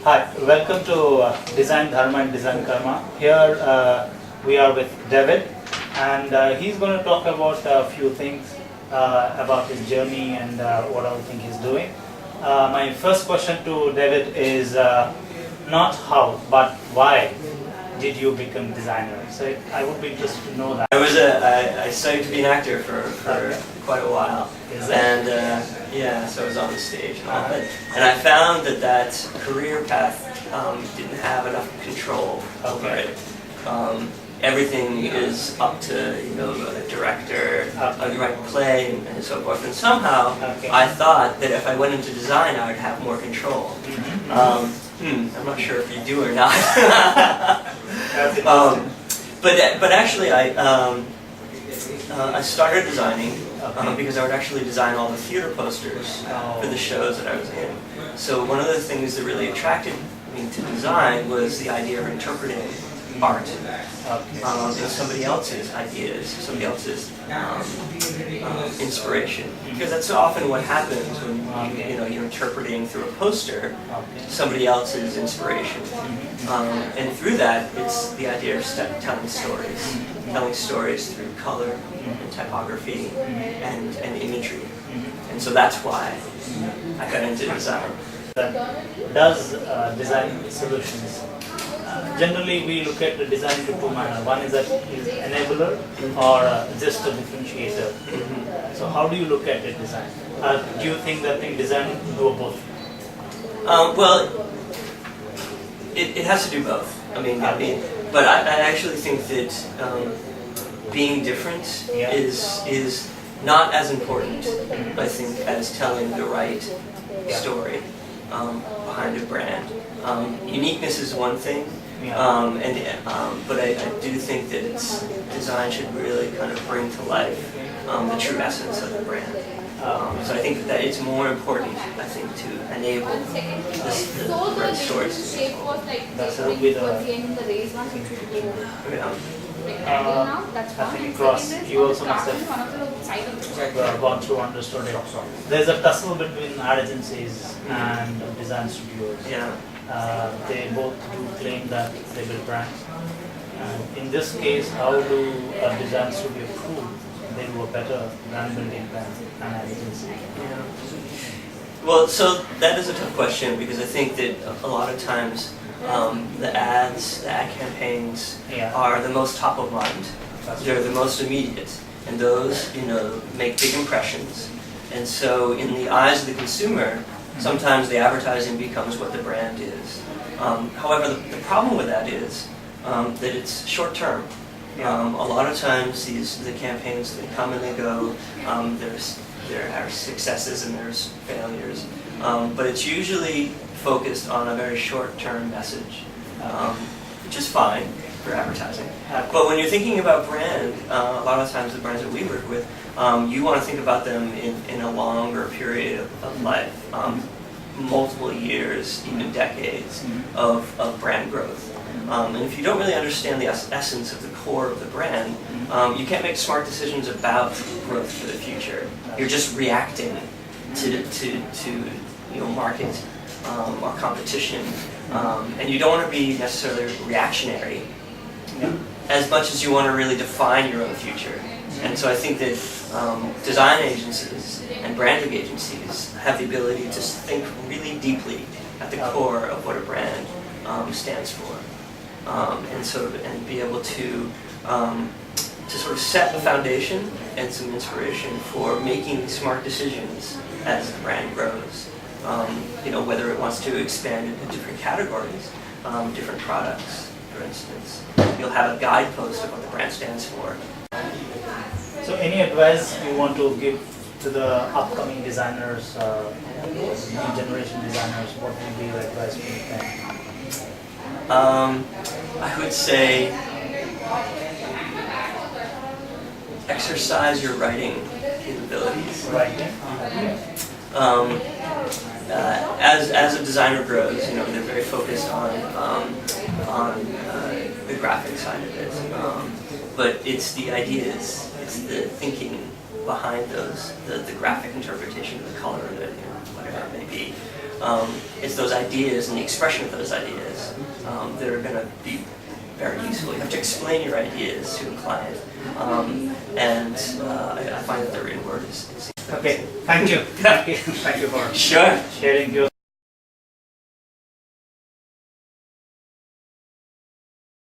Hi, welcome to Design Dharma and Design Karma. Here we are with David, and he's going to talk about a few things about his journey and what I think he's doing. My first question to David is not how, but why did you become designer? So I would be interested to know that. I studied to be an actor for quite a while, and so I was on the stage and all that. And I found that career path didn't have enough control over it. Everything is up to a director, a direct play, and so forth. And somehow I thought that if I went into design, I would have more control. I'm not sure if you do or not. But actually, I started designing because I would actually design all the theater posters for the shows that I was in. So one of the things that really attracted me to design was the idea of interpreting art and somebody else's ideas, somebody else's inspiration. Because that's often what happens when you're interpreting through a poster somebody else's inspiration. And through that, it's the idea of telling stories through color and typography and imagery. And so that's why I got into design. Does design solutions? Generally, we look at the design to two manners. One is enabler or just a differentiator. So how do you look at it, design? Do you think that in design do both? Well, it has to do both. But I actually think that being different is not as important, I think, as telling the right story behind a brand. Uniqueness is one thing, but I do think that design should really kind of bring to life the true essence of the brand. So I think that it's more important, I think, to enable the right stories. That's a bit I think across, you also must have gone through, understood it. There's a tussle between ad agencies and design studios. They both do claim that they build brands. And in this case, how do a design studio prove they do a better brand building than an ad agency? Well, so that is a tough question because I think that a lot of times the ad campaigns are the most top of mind. They're the most immediate, and those make big impressions. And so, in the eyes of the consumer, sometimes the advertising becomes what the brand is. However, the problem with that is that it's short term. A lot of times, the campaigns, they come and they go. There are successes and there's failures, but it's usually focused on a very short-term message, which is fine for advertising. But when you're thinking about brand, a lot of times the brands that we work with, you want to think about them in a longer period of life, multiple years, even decades of brand growth. And if you don't really understand the essence of the core of the brand, you can't make smart decisions about growth for the future. You're just reacting to market or competition, and you don't want to be necessarily reactionary as much as you want to really define your own future. And so I think that design agencies and branding agencies have the ability to think really deeply at the core of what a brand stands for, and be able to sort of set the foundation and some inspiration for making smart decisions as the brand grows. Whether it wants to expand into different categories, different products, for instance. You'll have a guidepost of what the brand stands for. So any advice you want to give to the upcoming designers, new generation designers, what would be your advice for them? I would say exercise your writing capabilities. As a designer grows, they're very focused on the graphic side of it. But it's the ideas, it's the thinking behind those, the graphic interpretation of the color of it, whatever it may be. it's those ideas and the expression of those ideas that are going to be very useful. You have to explain your ideas to a client, and I find that the written word is okay. Thank you. Thank you for sure sharing your